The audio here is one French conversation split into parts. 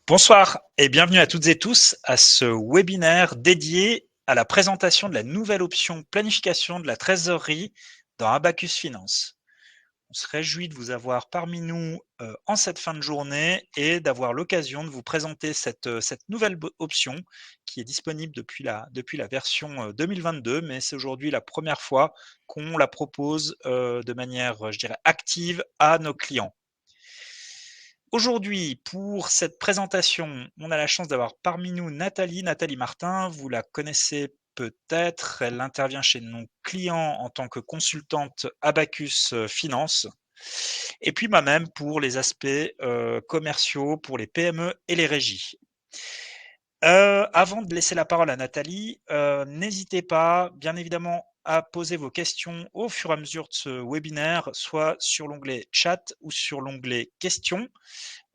Bonsoir et bienvenue à toutes et tous à ce webinaire dédié à la présentation de la nouvelle option planification de la trésorerie dans Abacus Finance. On se réjouit de vous avoir parmi nous en cette fin de journée et d'avoir l'occasion de vous présenter cette nouvelle option qui est disponible depuis la version 2022, mais c'est aujourd'hui la première fois qu'on la propose de manière, je dirais, active à nos clients. Aujourd'hui, pour cette présentation, on a la chance d'avoir parmi nous Nathalie Martin. Vous la connaissez peut-être, elle intervient chez nos clients en tant que consultante Abacus Finance. Et puis moi-même pour les aspects commerciaux, pour les PME et les régies. Avant de laisser la parole à Nathalie, n'hésitez pas, bien évidemment, à poser vos questions au fur et à mesure de ce webinaire, soit sur l'onglet chat ou sur l'onglet questions.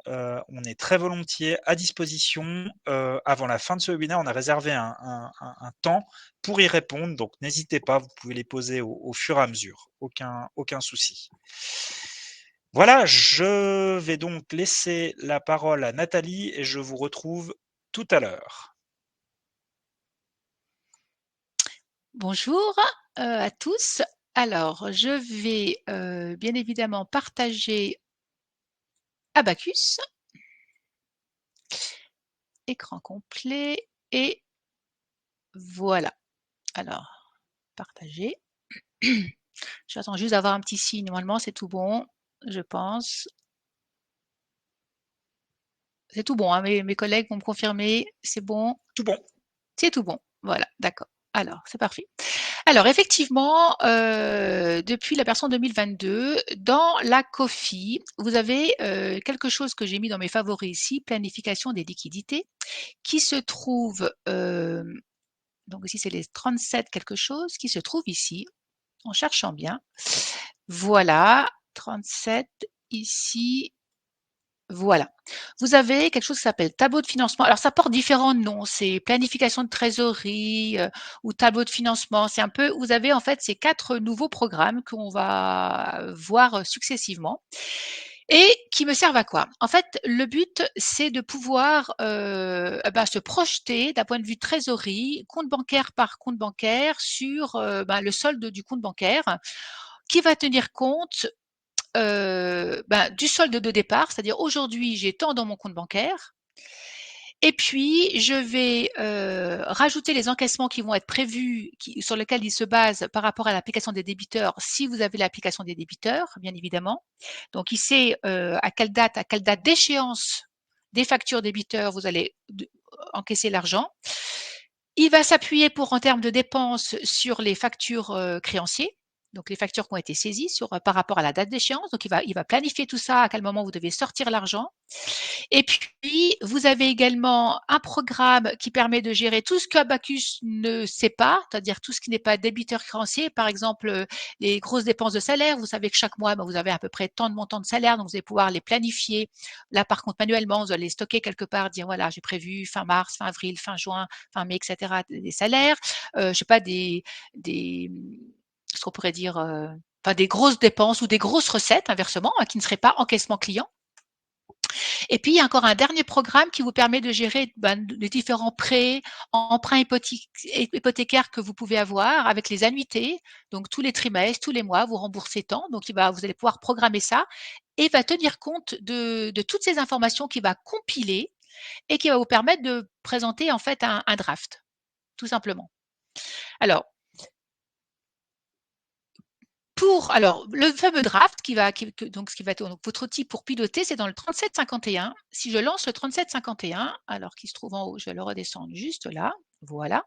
On est très volontiers à disposition. Avant la fin de ce webinaire, on a réservé un temps pour y répondre, donc n'hésitez pas, vous pouvez les poser au fur et à mesure, aucun souci. Voilà, je vais donc laisser la parole à Nathalie et je vous retrouve tout à l'heure. Bonjour à tous. Alors, je vais bien évidemment partager Abacus, écran complet et voilà. Alors, partager. J'attends juste d'avoir un petit signe. Normalement, c'est tout bon, je pense. C'est tout bon, hein, mes collègues vont me confirmer. C'est bon? Tout bon. C'est tout bon. Voilà, d'accord. Alors, c'est parfait. Alors effectivement, depuis la version 2022, dans la Kofi, vous avez, quelque chose que j'ai mis dans mes favoris ici, planification des liquidités, qui se trouve, donc ici c'est les 37 quelque chose, qui se trouve ici, en cherchant bien. Voilà, 37 ici, voilà. Vous avez quelque chose qui s'appelle tableau de financement. Alors ça porte différents noms, c'est planification de trésorerie, ou tableau de financement. C'est un peu vous avez en fait ces 4 nouveaux programmes qu'on va voir, successivement et qui me servent à quoi? En fait, le but, c'est de pouvoir, se projeter d'un point de vue trésorerie, compte bancaire par compte bancaire sur, le solde du compte bancaire qui va tenir compte du solde de départ, c'est-à-dire aujourd'hui j'ai tant dans mon compte bancaire et puis je vais rajouter les encaissements qui vont être prévus, sur lesquels ils se basent par rapport à l'application des débiteurs, si vous avez l'application des débiteurs, bien évidemment. Donc il sait à quelle date d'échéance des factures débiteurs vous allez encaisser l'argent. Il va s'appuyer en termes de dépenses sur les factures créanciers, donc les factures qui ont été saisies par rapport à la date d'échéance. Donc il va planifier tout ça, à quel moment vous devez sortir l'argent. Et puis, vous avez également un programme qui permet de gérer tout ce qu'Abacus ne sait pas, c'est-à-dire tout ce qui n'est pas débiteur créancier. Par exemple, les grosses dépenses de salaire. Vous savez que chaque mois, vous avez à peu près tant de montants de salaire, donc vous allez pouvoir les planifier. Là, par contre, manuellement, vous allez les stocker quelque part, dire voilà, j'ai prévu fin mars, fin avril, fin juin, fin mai, etc. des salaires. Je sais pas des ce qu'on pourrait dire, des grosses dépenses ou des grosses recettes, inversement, qui ne seraient pas encaissement client. Et puis, il y a encore un dernier programme qui vous permet de gérer les différents prêts, emprunts hypothécaires que vous pouvez avoir avec les annuités. Donc, tous les trimestres, tous les mois, vous remboursez tant. Donc, vous allez pouvoir programmer ça et va tenir compte de toutes ces informations qu'il va compiler et qui va vous permettre de présenter en fait un draft, tout simplement. Alors, le fameux draft donc ce qui va être donc votre outil pour piloter, c'est dans le 3751. Si je lance le 3751, alors qu'il se trouve en haut, je vais le redescendre juste là. Voilà.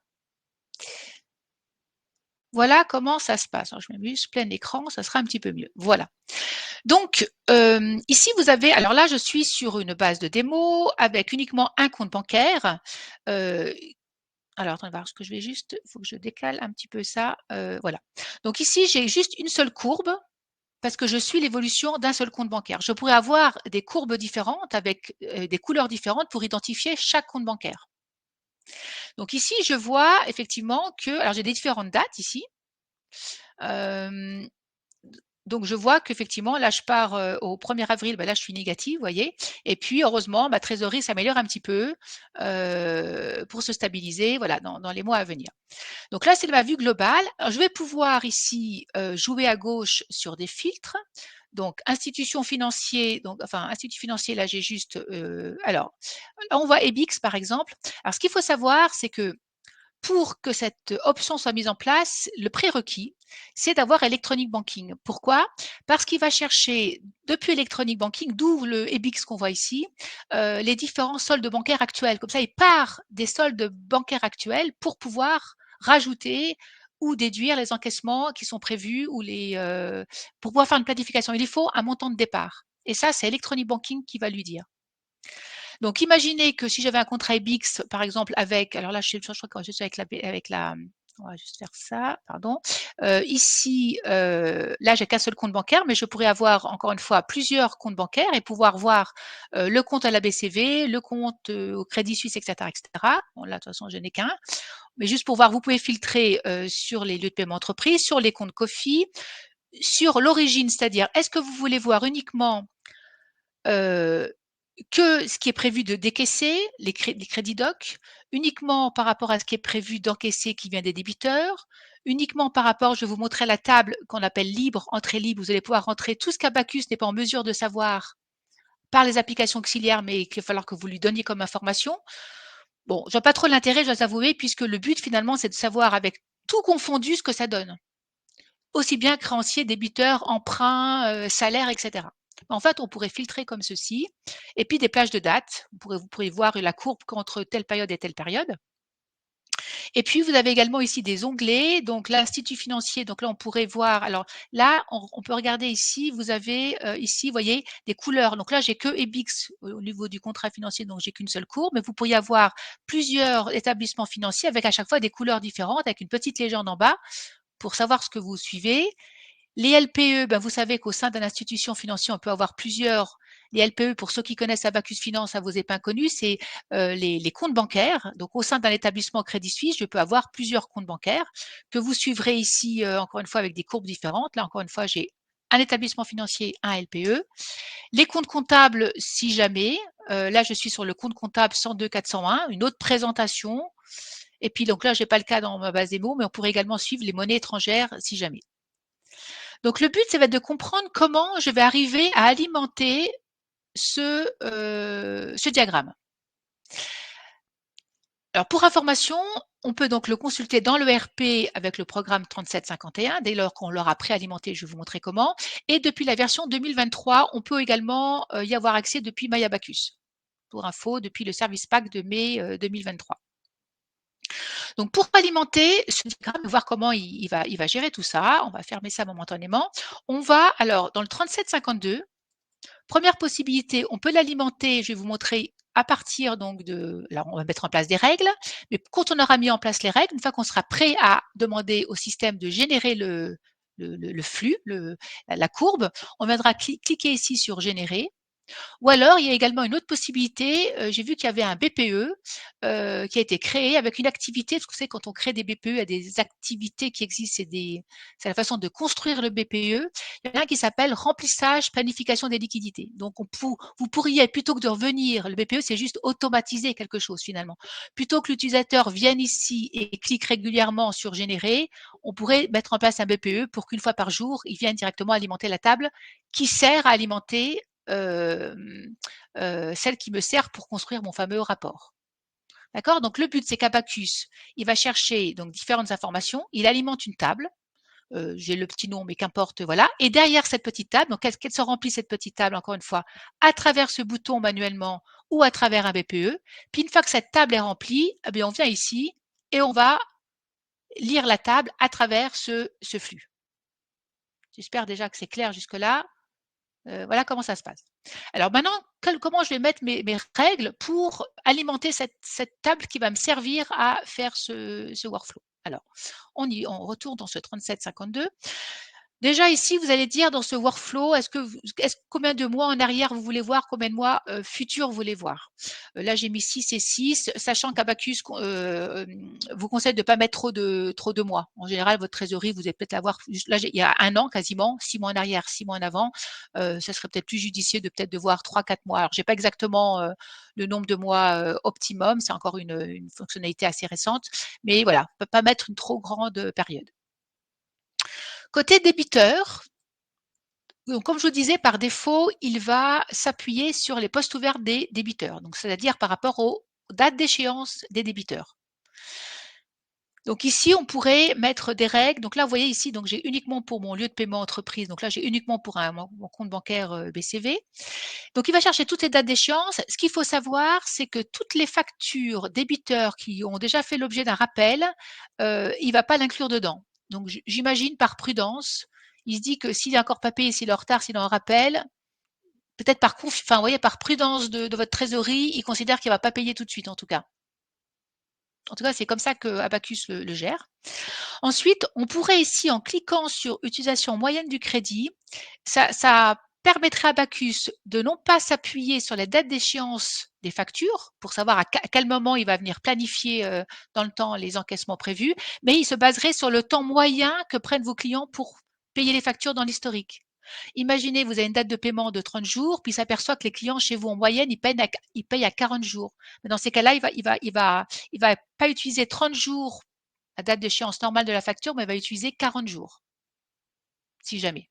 Voilà comment ça se passe. Alors, je mets juste plein écran, ça sera un petit peu mieux. Voilà. Donc, ici, vous avez, alors là, je suis sur une base de démo avec uniquement un compte bancaire. Alors, attendez voir, ce que je vais juste, il faut que je décale un petit peu ça. Voilà. Donc ici, j'ai juste une seule courbe parce que je suis l'évolution d'un seul compte bancaire. Je pourrais avoir des courbes différentes avec des couleurs différentes pour identifier chaque compte bancaire. Donc ici, je vois effectivement que, alors j'ai des différentes dates ici. Euh, Donc je vois qu'effectivement, là, je pars au 1er avril, là, je suis négative, vous voyez. Et puis, heureusement, ma trésorerie s'améliore un petit peu pour se stabiliser, voilà, dans les mois à venir. Donc là, c'est ma vue globale. Alors, je vais pouvoir ici jouer à gauche sur des filtres. Donc, institution financier, donc, enfin, institut financier, là, j'ai juste, alors, là, on voit EBIX, par exemple. Alors, ce qu'il faut savoir, c'est que pour que cette option soit mise en place, le prérequis, c'est d'avoir Electronic Banking. Pourquoi? Parce qu'il va chercher depuis Electronic Banking, d'où le EBIX qu'on voit ici, les différents soldes bancaires actuels. Comme ça, il part des soldes bancaires actuels pour pouvoir rajouter ou déduire les encaissements qui sont prévus ou pour pouvoir faire une planification. Il lui faut un montant de départ. Et ça, c'est Electronic Banking qui va lui dire. Donc, imaginez que si j'avais un contrat EBIX, par exemple, avec, alors là, je crois que je suis avec la, on va juste faire ça, pardon. Ici, là, j'ai qu'un seul compte bancaire, mais je pourrais avoir, encore une fois, plusieurs comptes bancaires et pouvoir voir le compte à la BCV, le compte au Crédit Suisse, etc., etc. Bon, là, de toute façon, je n'ai qu'un. Mais juste pour voir, vous pouvez filtrer sur les lieux de paiement entreprise, sur les comptes Kofi, sur l'origine, c'est-à-dire, est-ce que vous voulez voir uniquement que ce qui est prévu de décaisser, les crédits doc, uniquement par rapport à ce qui est prévu d'encaisser qui vient des débiteurs, uniquement par rapport, je vais vous montrer la table qu'on appelle libre, entrée libre, vous allez pouvoir rentrer tout ce qu'Abacus n'est pas en mesure de savoir par les applications auxiliaires, mais qu'il va falloir que vous lui donniez comme information. Bon, je vois pas trop l'intérêt, je dois avouer, puisque le but finalement, c'est de savoir avec tout confondu ce que ça donne. Aussi bien créanciers, débiteurs, emprunts, salaires, etc. En fait, on pourrait filtrer comme ceci. Et puis des plages de dates. Vous pourrez voir la courbe entre telle période et telle période. Et puis, vous avez également ici des onglets. Donc, l'institut financier. Donc là, on pourrait voir. Alors là, on peut regarder ici. Vous avez ici, vous voyez, des couleurs. Donc là, j'ai que EBIX au niveau du contrat financier. Donc, j'ai qu'une seule courbe. Mais vous pourriez avoir plusieurs établissements financiers avec à chaque fois des couleurs différentes, avec une petite légende en bas pour savoir ce que vous suivez. Les LPE, vous savez qu'au sein d'une institution financière, on peut avoir plusieurs. Les LPE, pour ceux qui connaissent Abacus Finance, ça vous est pas inconnu, c'est les comptes bancaires. Donc, au sein d'un établissement Crédit Suisse, je peux avoir plusieurs comptes bancaires que vous suivrez ici, encore une fois, avec des courbes différentes. Là, encore une fois, j'ai un établissement financier, un LPE. Les comptes comptables, si jamais. Là, je suis sur le compte comptable 102 401, une autre présentation. Et puis, donc là, je n'ai pas le cas dans ma base des mots, mais on pourrait également suivre les monnaies étrangères si jamais. Donc, le but, ça va être de comprendre comment je vais arriver à alimenter ce diagramme. Alors, pour information, on peut donc le consulter dans l'ERP avec le programme 3751, dès lors qu'on l'aura préalimenté, je vais vous montrer comment. Et depuis la version 2023, on peut également y avoir accès depuis MyAbacus. Pour info, depuis le service pack de mai 2023. Donc, pour alimenter ce diagramme, voir comment il va gérer tout ça, on va fermer ça momentanément. On va, alors, dans le 3752, première possibilité, on peut l'alimenter, je vais vous montrer à partir donc de, là on va mettre en place des règles, mais quand on aura mis en place les règles, une fois qu'on sera prêt à demander au système de générer le flux, la courbe, on viendra cliquer ici sur générer. Ou alors, il y a également une autre possibilité. J'ai vu qu'il y avait un BPE qui a été créé avec une activité. Parce que vous savez, quand on crée des BPE, il y a des activités qui existent. C'est la façon de construire le BPE. Il y en a un qui s'appelle remplissage, planification des liquidités. Donc, vous pourriez, plutôt que de revenir, le BPE, c'est juste automatiser quelque chose finalement. Plutôt que l'utilisateur vienne ici et clique régulièrement sur générer, on pourrait mettre en place un BPE pour qu'une fois par jour, il vienne directement alimenter la table qui sert à alimenter celle qui me sert pour construire mon fameux rapport. D'accord? Donc le but, c'est qu'Abacus, il va chercher donc différentes informations, il alimente une table, j'ai le petit nom, mais qu'importe, voilà. Et derrière cette petite table, donc qu'elle se remplit cette petite table, encore une fois, à travers ce bouton manuellement ou à travers un BPE. Puis une fois que cette table est remplie, eh bien, on vient ici et on va lire la table à travers ce flux. J'espère déjà que c'est clair jusque-là. Voilà comment ça se passe. Alors maintenant, comment je vais mettre mes règles pour alimenter cette table qui va me servir à faire ce workflow. Alors, on retourne dans ce 3752. Déjà ici, vous allez dire dans ce workflow, combien de mois en arrière vous voulez voir, combien de mois futurs vous voulez voir. Là, j'ai mis 6 et 6, sachant qu'Abacus vous conseille de ne pas mettre trop de mois. En général, votre trésorerie, vous allez peut-être l'avoir, là, il y a un an quasiment, 6 mois en arrière, 6 mois en avant. Ça serait peut-être plus judicieux de peut-être de voir 3-4 mois. Alors, j'ai pas exactement le nombre de mois optimum, c'est encore une fonctionnalité assez récente, mais voilà, on peut pas mettre une trop grande période. Côté débiteur, donc, comme je vous disais, par défaut, il va s'appuyer sur les postes ouverts des débiteurs, donc c'est-à-dire par rapport aux dates d'échéance des débiteurs. Donc ici, on pourrait mettre des règles. Donc là, vous voyez ici, donc j'ai uniquement pour mon lieu de paiement entreprise. Donc là, j'ai uniquement pour mon compte bancaire BCV. Donc il va chercher toutes les dates d'échéance. Ce qu'il faut savoir, c'est que toutes les factures débiteurs qui ont déjà fait l'objet d'un rappel, il ne va pas l'inclure dedans. Donc j'imagine par prudence, il se dit que s'il est encore pas payé, s'il est en retard, s'il est en rappel, peut-être vous voyez, par prudence de votre trésorerie, il considère qu'il ne va pas payer tout de suite, en tout cas. En tout cas, c'est comme ça que Abacus le gère. Ensuite, on pourrait ici, en cliquant sur utilisation moyenne du crédit, ça permettrait à Abacus de non pas s'appuyer sur les dates d'échéance des factures pour savoir à quel moment il va venir planifier dans le temps les encaissements prévus, mais il se baserait sur le temps moyen que prennent vos clients pour payer les factures dans l'historique. Imaginez, vous avez une date de paiement de 30 jours, puis s'aperçoit que les clients chez vous en moyenne, ils payent à 40 jours. Mais dans ces cas-là, il va pas utiliser 30 jours la date d'échéance normale de la facture, mais il va utiliser 40 jours, si jamais.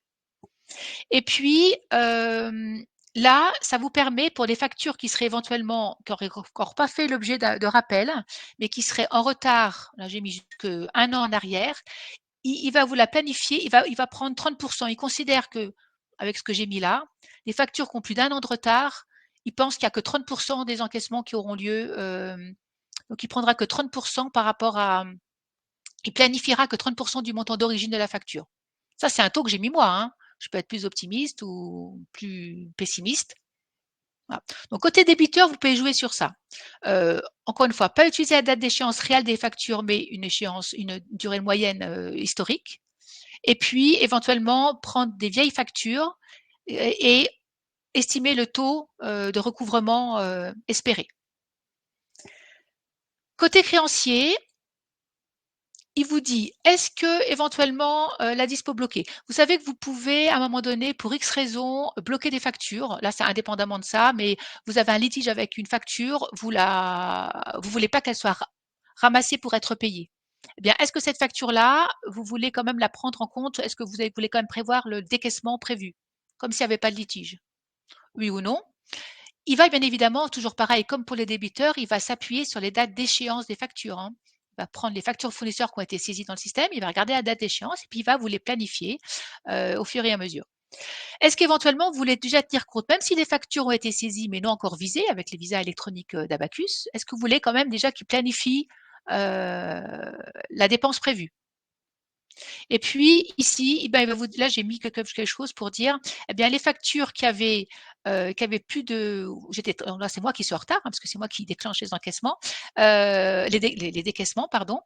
Et puis, là, ça vous permet pour les factures qui seraient éventuellement, qui n'auraient encore pas fait l'objet de rappel, mais qui seraient en retard, là j'ai mis jusque 1 an en arrière, il va vous la planifier, il va prendre 30%. Il considère que, avec ce que j'ai mis là, les factures qui ont plus d'1 an de retard, il pense qu'il n'y a que 30% des encaissements qui auront lieu. Donc il prendra que 30% par rapport à, il planifiera que 30% du montant d'origine de la facture. Ça, c'est un taux que j'ai mis moi, hein. Je peux être plus optimiste ou plus pessimiste. Voilà. Donc, côté débiteur, vous pouvez jouer sur ça. Encore une fois, pas utiliser la date d'échéance réelle des factures, mais une durée moyenne historique. Et puis, éventuellement, prendre des vieilles factures et estimer le taux de recouvrement espéré. Côté créancier, il vous dit, est-ce que éventuellement la dispo bloquée? Vous savez que vous pouvez à un moment donné, pour X raison, bloquer des factures. Là, c'est indépendamment de ça, mais vous avez un litige avec une facture, vous voulez pas qu'elle soit ramassée pour être payée. Eh bien, est-ce que cette facture-là, vous voulez quand même la prendre en compte? Est-ce que vous voulez quand même prévoir le décaissement prévu, comme s'il n'y avait pas de litige? Oui ou non? Il va bien évidemment, toujours pareil, comme pour les débiteurs, il va s'appuyer sur les dates d'échéance des factures, hein. Il va prendre les factures fournisseurs qui ont été saisies dans le système, il va regarder la date d'échéance et puis il va vous les planifier au fur et à mesure. Est-ce qu'éventuellement vous voulez déjà tenir compte, même si les factures ont été saisies mais non encore visées avec les visas électroniques d'Abacus, est-ce que vous voulez quand même déjà qu'ils planifient la dépense prévue? Et puis ici, eh ben, là j'ai mis quelque chose pour dire, eh bien les factures qui avaient plus de, là c'est moi qui suis en retard hein, parce que c'est moi qui déclenche les encaissements, les décaissements pardon.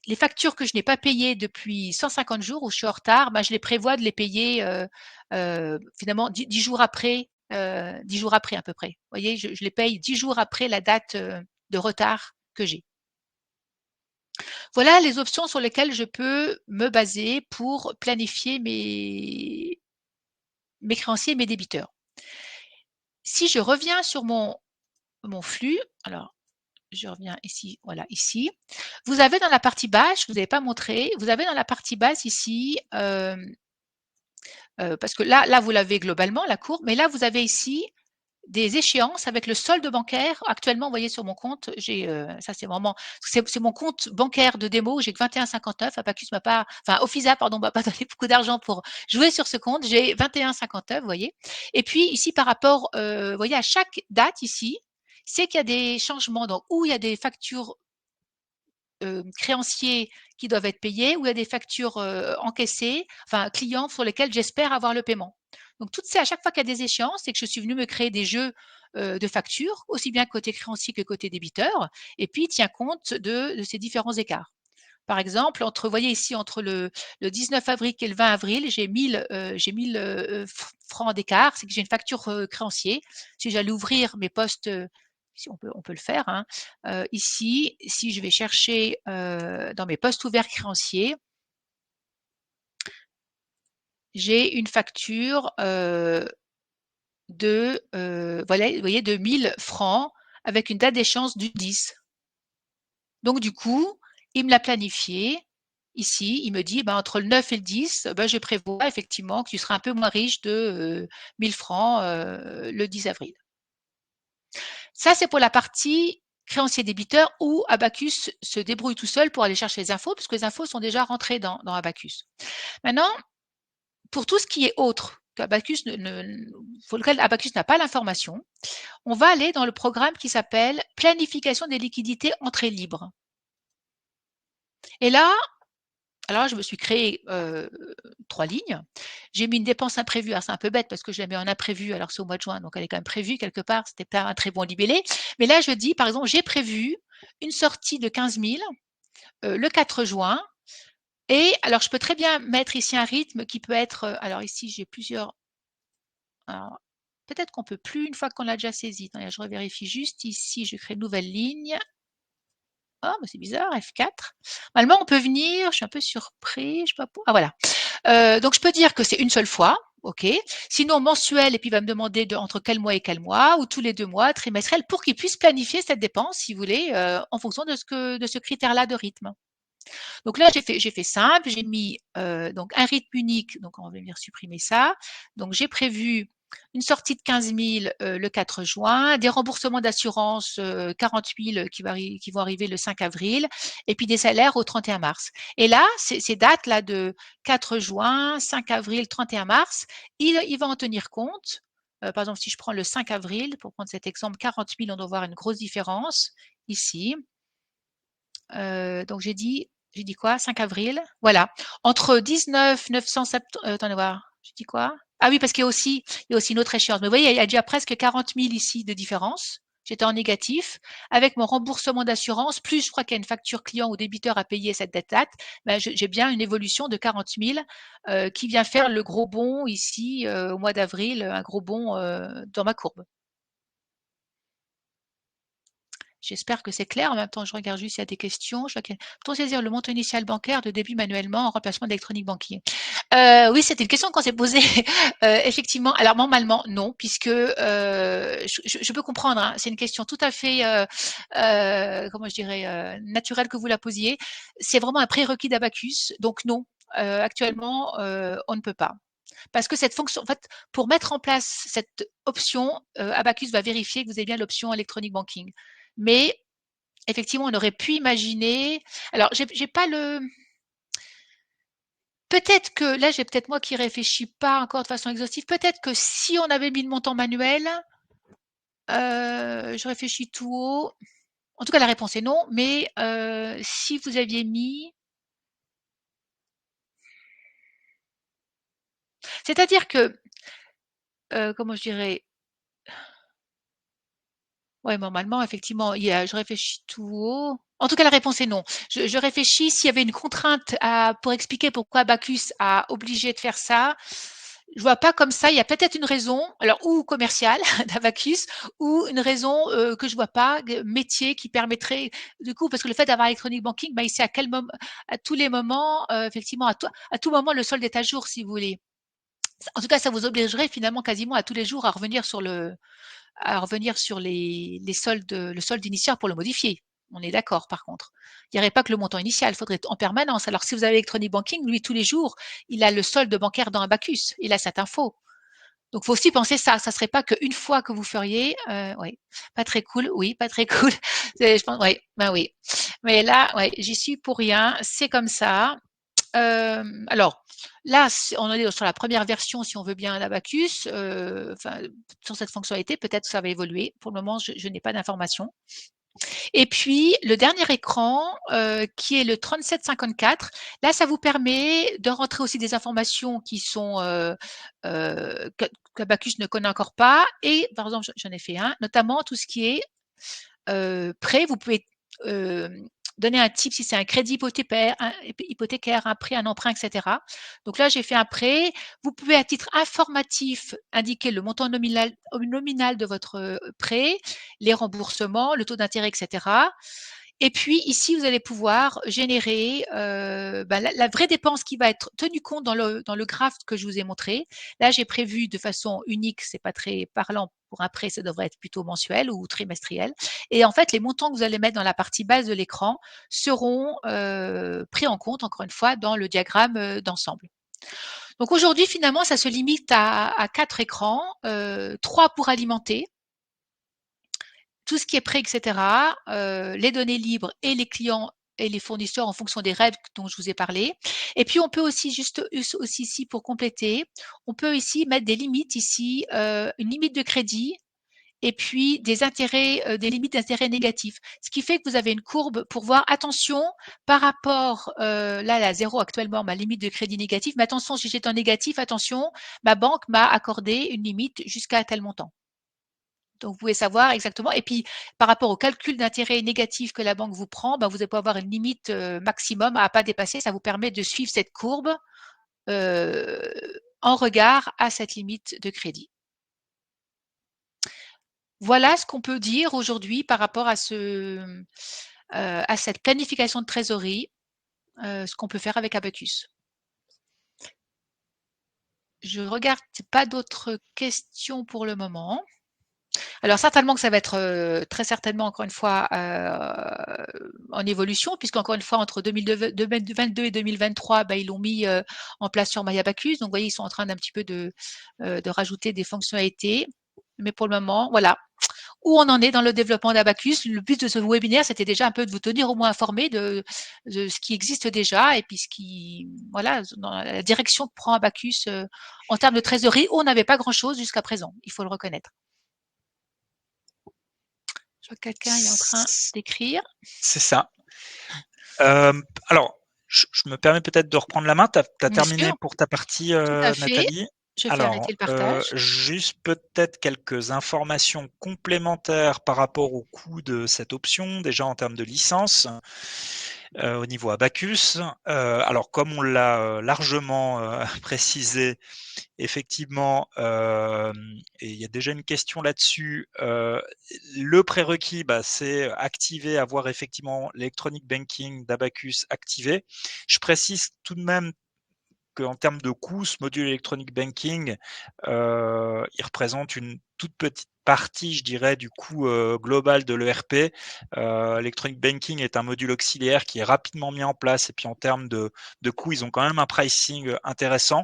Les factures que je n'ai pas payées depuis 150 jours où je suis en retard, ben, je les prévois de les payer finalement 10 jours après, 10 jours après à peu près. Vous voyez, je les paye 10 jours après la date de retard que j'ai. Voilà les options sur lesquelles je peux me baser pour planifier mes créanciers et mes débiteurs. Si je reviens sur mon flux, alors je reviens ici, voilà, ici. Vous avez dans la partie basse, je ne vous avais pas montré, vous avez dans la partie basse ici, parce que là vous l'avez globalement, la courbe, mais là vous avez ici des échéances avec le solde bancaire. Actuellement, vous voyez sur mon compte, j'ai ça c'est vraiment c'est mon compte bancaire de démo, j'ai que 21,59. Abacus m'a pas, enfin Offiza pardon, m'a pas donné beaucoup d'argent pour jouer sur ce compte. J'ai 21,59, vous voyez. Et puis ici par rapport, vous voyez à chaque date ici, c'est qu'il y a des changements. Donc où il y a des factures créanciers qui doivent être payés, où il y a des factures encaissées, enfin clients sur lesquels j'espère avoir le paiement. Donc toutes ces, à chaque fois qu'il y a des échéances, c'est que je suis venue me créer des jeux de factures, aussi bien côté créancier que côté débiteur, et puis il tient compte de ces différents écarts. Par exemple, vous voyez ici, entre le 19 avril et le 20 avril, j'ai 1000 francs d'écart, c'est que j'ai une facture créancier. Si j'allais ouvrir mes postes, si on peut le faire, hein, ici, si je vais chercher dans mes postes ouverts créanciers, j'ai une facture voilà, vous voyez, de 1000 francs avec une date d'échéance du 10. Donc du coup, il me l'a planifié. Ici, il me dit, ben, entre le 9 et le 10, ben, je prévois effectivement que tu seras un peu moins riche de 1000 francs le 10 avril. Ça, c'est pour la partie créancier-débiteur où Abacus se débrouille tout seul pour aller chercher les infos, parce que les infos sont déjà rentrées dans Abacus. Maintenant, pour tout ce qui est autre, pour lequel Abacus n'a pas l'information, on va aller dans le programme qui s'appelle planification des liquidités entrée libre. Et là, alors je me suis créé 3 lignes. J'ai mis une dépense imprévue. Alors c'est un peu bête parce que je la mets en imprévu, alors c'est au mois de juin, donc elle est quand même prévue quelque part. C'était pas un très bon libellé. Mais là, je dis, par exemple, j'ai prévu une sortie de 15 000 le 4 juin. Et alors, je peux très bien mettre ici un rythme qui peut être. Alors ici, j'ai plusieurs. Alors, peut-être qu'on peut plus une fois qu'on l'a déjà saisi. Attendez, je revérifie juste ici. Je crée une nouvelle ligne. Oh, mais c'est bizarre, F4. Normalement, on peut venir. Je suis un peu surpris. Je sais pas. Ah voilà. Donc je peux dire que c'est une seule fois, ok. Sinon mensuel, et puis il va me demander entre quel mois et quel mois, ou tous les 2 mois, trimestriel, pour qu'il puisse planifier cette dépense, si vous voulez, en fonction de ce critère-là de rythme. Donc là, j'ai fait simple, j'ai mis donc un rythme unique, donc on va venir supprimer ça. Donc j'ai prévu une sortie de 15 000 le 4 juin, des remboursements d'assurance 40 000 qui vont arriver le 5 avril, et puis des salaires au 31 mars. Et là, ces dates-là de 4 juin, 5 avril, 31 mars, il va en tenir compte. Par exemple, si je prends le 5 avril, pour prendre cet exemple, 40 000, on doit voir une grosse différence ici. Donc j'ai dit quoi? 5 avril. Voilà. Entre 19 970, attendez voir. J'ai dit quoi? Ah oui, parce qu'il y a aussi une autre échéance. Mais vous voyez, il y a déjà presque 40 000 ici de différence. J'étais en négatif. Avec mon remboursement d'assurance, plus je crois qu'il y a une facture client ou débiteur à payer cette date, ben j'ai bien une évolution de 40 000 qui vient faire le gros bond ici au mois d'avril, un gros bond dans ma courbe. J'espère que c'est clair. En même temps, je regarde juste s'il y a des questions. Pour saisir le montant initial bancaire de débit manuellement en remplacement d'électronique banquier. Oui, c'était une question qu'on s'est posée. Effectivement. Alors normalement, non, puisque je peux comprendre. Hein, c'est une question tout à fait, comment je dirais, naturelle que vous la posiez. C'est vraiment un prérequis d'Abacus. Donc non, actuellement, on ne peut pas. Parce que cette fonction, en fait, pour mettre en place cette option, Abacus va vérifier que vous avez bien l'option électronique banking. Mais effectivement, on aurait pu imaginer. Alors, j'ai pas le. Peut-être que là, j'ai peut-être moi qui réfléchis pas encore de façon exhaustive. Peut-être que si on avait mis le montant manuel, je réfléchis tout haut. En tout cas, la réponse est non. Mais si vous aviez mis, c'est-à-dire que, comment je dirais, ouais, normalement, effectivement, je réfléchis tout haut. En tout cas, la réponse est non. Je réfléchis s'il y avait une contrainte pour expliquer pourquoi Bacchus a obligé de faire ça. Je vois pas comme ça. Il y a peut-être une raison, alors ou commerciale d'Abacus, ou une raison que je vois pas, métier qui permettrait, du coup, parce que le fait d'avoir Electronic Banking, il sait à quel moment, à tous les moments, effectivement, à tout moment, le solde est à jour, si vous voulez. En tout cas, ça vous obligerait finalement quasiment à tous les jours à revenir sur les soldes, le solde initial pour le modifier. On est d'accord, par contre. Il n'y aurait pas que le montant initial, il faudrait en permanence. Alors, si vous avez Electronic Banking, lui, tous les jours, il a le solde bancaire dans Abacus. Il a cette info. Donc, il faut aussi penser ça. Ça serait pas qu'une fois que vous feriez, oui, pas très cool, oui, pas très cool. Je pense, oui, ben oui. Mais là, ouais, j'y suis pour rien. C'est comme ça. Alors là, on est sur la première version, si on veut bien, d'Abacus. Enfin, sur cette fonctionnalité, peut-être que ça va évoluer. Pour le moment, je n'ai pas d'informations. Et puis, le dernier écran, qui est le 3754, là, ça vous permet de rentrer aussi des informations qui sont qu'Abacus ne connaît encore pas. Et par exemple, j'en ai fait un, notamment tout ce qui est prêt. Vous pouvez donner un type si c'est un crédit hypothécaire, un prêt, un emprunt, etc. Donc là, j'ai fait un prêt. Vous pouvez à titre informatif indiquer le montant nominal de votre prêt, les remboursements, le taux d'intérêt, etc. Et puis ici, vous allez pouvoir générer la vraie dépense qui va être tenue compte dans le graphe que je vous ai montré. Là, j'ai prévu de façon unique, c'est pas très parlant pour un prêt, ça devrait être plutôt mensuel ou trimestriel. Et en fait, les montants que vous allez mettre dans la partie basse de l'écran seront pris en compte, encore une fois, dans le diagramme d'ensemble. Donc aujourd'hui, finalement, ça se limite à 4 écrans, 3 pour alimenter, tout ce qui est prêt, etc., les données libres et les clients et les fournisseurs en fonction des règles dont je vous ai parlé. Et puis on peut aussi aussi ici pour compléter, on peut ici mettre des limites ici, une limite de crédit et puis des intérêts, des limites d'intérêts négatifs. Ce qui fait que vous avez une courbe pour voir, attention, par rapport, là, la 0 actuellement, ma limite de crédit négatif, mais attention, si j'étais en négatif, attention, ma banque m'a accordé une limite jusqu'à tel montant. Donc, vous pouvez savoir exactement. Et puis, par rapport au calcul d'intérêt négatif que la banque vous prend, ben, vous allez pouvoir avoir une limite maximum à ne pas dépasser. Ça vous permet de suivre cette courbe en regard à cette limite de crédit. Voilà ce qu'on peut dire aujourd'hui par rapport à cette planification de trésorerie, ce qu'on peut faire avec Abacus. Je regarde pas d'autres questions pour le moment. Alors certainement que ça va être très certainement encore une fois en évolution, puisqu'encore une fois entre 2022 et 2023, bah, ils l'ont mis en place sur MyAbacus. Donc vous voyez, ils sont en train d'un petit peu de rajouter des fonctionnalités. Mais pour le moment, voilà où on en est dans le développement d'Abacus. Le but de ce webinaire, c'était déjà un peu de vous tenir au moins informé de ce qui existe déjà et puis voilà, dans la direction que prend Abacus en termes de trésorerie, où on n'avait pas grand-chose jusqu'à présent, il faut le reconnaître. Je vois que quelqu'un est en train d'écrire. C'est ça. Alors, je me permets peut-être de reprendre la main. Tu as Bien terminé sûr, pour ta partie, tout à fait. Nathalie? Je fais arrêter Alors, le partage. juste peut-être quelques informations complémentaires par rapport au coût de cette option, déjà en termes de licence, au niveau Abacus. Alors comme on l'a, largement, précisé, effectivement, et il y a déjà une question là-dessus. Le prérequis, c'est activer, avoir effectivement l'electronic banking d'Abacus activé. Je précise tout de même qu'en termes de coût, ce module electronic banking, il représente une toute petite partie, je dirais, du coût global de l'ERP. Electronic banking est un module auxiliaire qui est rapidement mis en place, et puis en termes de coût, ils ont quand même un pricing intéressant.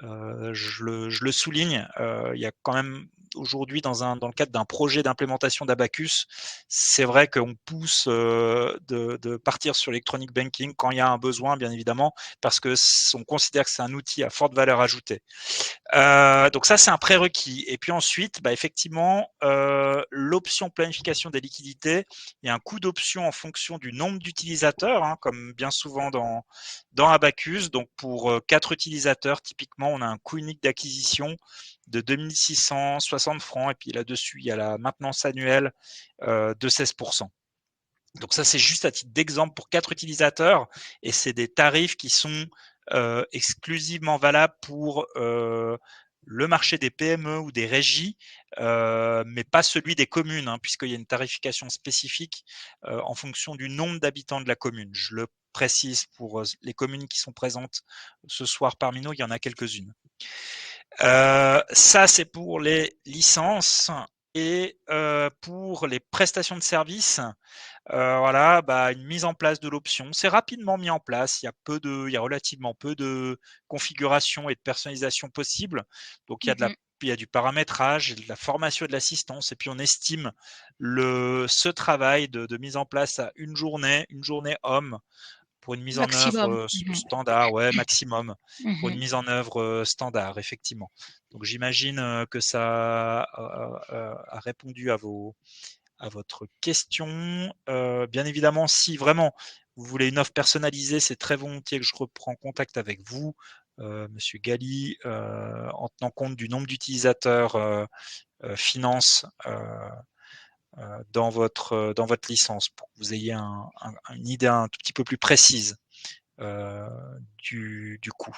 Je le souligne, il y a quand même aujourd'hui dans le cadre d'un projet d'implémentation d'Abacus, c'est vrai qu'on pousse de partir sur l'électronic banking quand il y a un besoin, bien évidemment, parce que on considère que c'est un outil à forte valeur ajoutée. Donc ça, c'est un prérequis. Et puis ensuite, effectivement, l'option planification des liquidités, il y a un coût d'option en fonction du nombre d'utilisateurs, hein, comme bien souvent dans Abacus. Donc pour 4 utilisateurs, typiquement, on a un coût unique d'acquisition de 2660 francs. Et puis là-dessus, il y a la maintenance annuelle de 16%. Donc ça, c'est juste à titre d'exemple pour 4 utilisateurs, et c'est des tarifs qui sont exclusivement valables pour le marché des PME ou des régies, mais pas celui des communes, hein, puisqu'il y a une tarification spécifique en fonction du nombre d'habitants de la commune. Je le précise pour les communes qui sont présentes ce soir parmi nous, il y en a quelques-unes. Ça, c'est pour les licences. Et pour les prestations de services, voilà, une mise en place de l'option. C'est rapidement mis en place. Il y a relativement peu de configuration et de personnalisation possible. Donc il y a du paramétrage, de la formation et de l'assistance. Et puis on estime ce travail de mise en place à une journée homme, pour une mise en Maximum. œuvre standard, ouais, maximum, pour une Mhm. mise en œuvre standard, effectivement. Donc j'imagine que ça a répondu à votre question. Bien évidemment, si vraiment vous voulez une offre personnalisée, c'est très volontiers que je reprends contact avec vous, Monsieur Gali, en tenant compte du nombre d'utilisateurs finance dans votre licence pour que vous ayez une idée un tout petit peu plus précise du coût.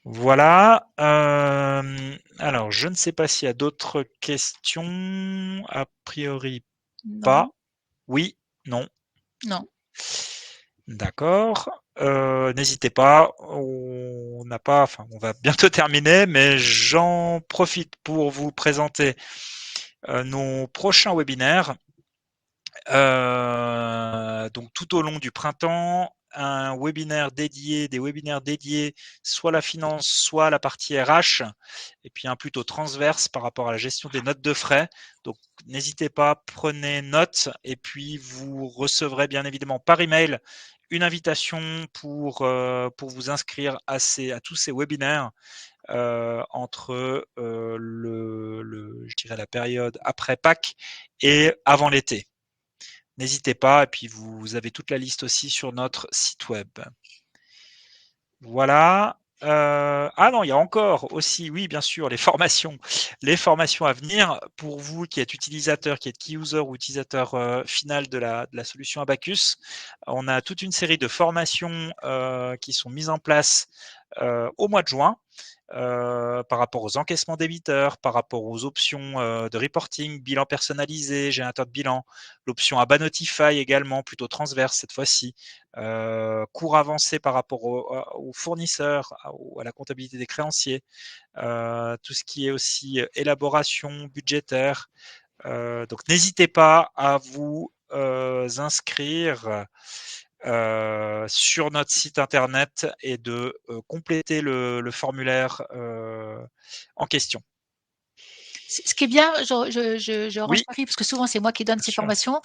Voilà. Alors, je ne sais pas s'il y a d'autres questions. A priori, Non, pas. Oui, non. non. D'accord. N'hésitez pas. On n'a pas, enfin, on va bientôt terminer, mais j'en profite pour vous présenter nos prochains webinaires. Donc tout au long du printemps, un webinaire dédié, des webinaires dédiés, soit à la finance, soit à la partie RH, et puis un plutôt transverse par rapport à la gestion des notes de frais. Donc n'hésitez pas, prenez note, et puis vous recevrez bien évidemment par email une invitation pour vous inscrire à tous ces webinaires entre je dirais la période après Pâques et avant l'été. N'hésitez pas, et puis vous avez toute la liste aussi sur notre site web. Voilà. Ah non, il y a encore aussi, oui, bien sûr, les formations à venir pour vous qui êtes utilisateur, qui êtes key user ou utilisateur final de la solution Abacus. On a toute une série de formations qui sont mises en place au mois de juin. Par rapport aux encaissements débiteurs, par rapport aux options de reporting, bilan personnalisé, générateur de bilan, l'option ABA Notify également, plutôt transverse cette fois-ci, cours avancé par rapport aux fournisseurs, à la comptabilité des créanciers, tout ce qui est aussi élaboration budgétaire. Donc n'hésitez pas à vous inscrire sur notre site internet et de compléter le formulaire en question. Ce qui est bien, je Oui, renchéris parce que souvent c'est moi qui donne bien ces sûr. formations.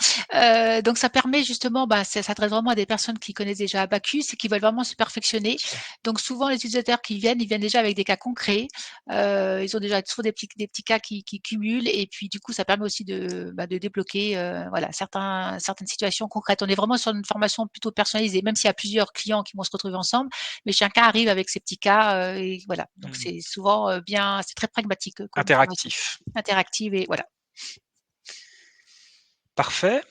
Donc ça permet justement, ça s'adresse vraiment à des personnes qui connaissent déjà Abacus et qui veulent vraiment se perfectionner. Donc souvent les utilisateurs qui viennent, ils viennent déjà avec des cas concrets. Ils ont déjà toujours des petits cas qui cumulent et puis du coup ça permet aussi de débloquer voilà certaines situations concrètes. On est vraiment sur une formation plutôt personnalisée, même s'il y a plusieurs clients qui vont se retrouver ensemble, mais chacun arrive avec ses petits cas et voilà. Donc c'est souvent bien, c'est très pragmatique comme formation. Interactif. Interactive et voilà. Parfait.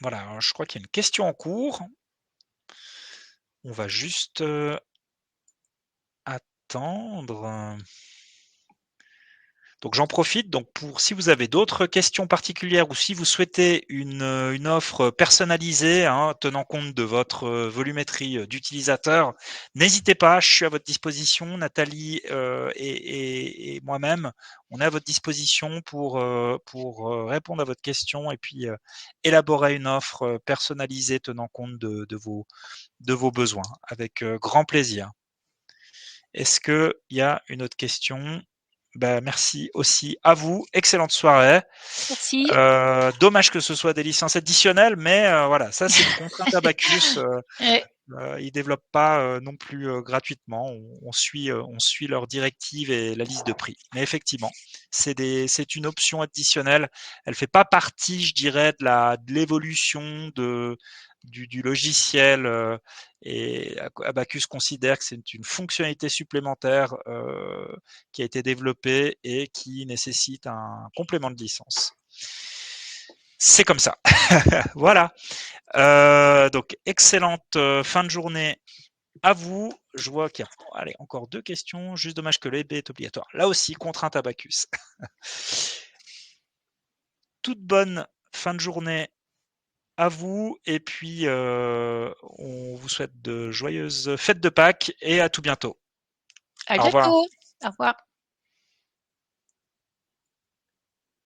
Voilà, alors je crois qu'il y a une question en cours. On va juste attendre. Donc j'en profite donc pour si vous avez d'autres questions particulières ou si vous souhaitez une offre personnalisée, hein, tenant compte de votre volumétrie d'utilisateurs, n'hésitez pas, je suis à votre disposition. Nathalie et moi-même, on est à votre disposition pour répondre à votre question et puis élaborer une offre personnalisée tenant compte de vos besoins avec grand plaisir. Est-ce qu'il y a une autre question? Ben, merci aussi à vous. Excellente soirée. Merci. Dommage que ce soit des licences additionnelles, mais voilà, ça c'est une contrainte Abacus. Ils développent pas non plus gratuitement. On suit leurs directives et la liste de prix. Mais effectivement, c'est une option additionnelle. Elle fait pas partie, je dirais, de l'évolution du logiciel. Et Abacus considère que c'est une fonctionnalité supplémentaire qui a été développée et qui nécessite un complément de licence. C'est comme ça. Voilà. Donc excellente fin de journée à vous. Je vois qu'il y a encore 2 questions. Juste dommage que l'EB est obligatoire. Là aussi, contrainte Abacus. Toute bonne fin de journée à vous. Et puis, on vous souhaite de joyeuses fêtes de Pâques et à tout bientôt. À Au revoir. bientôt. Au revoir.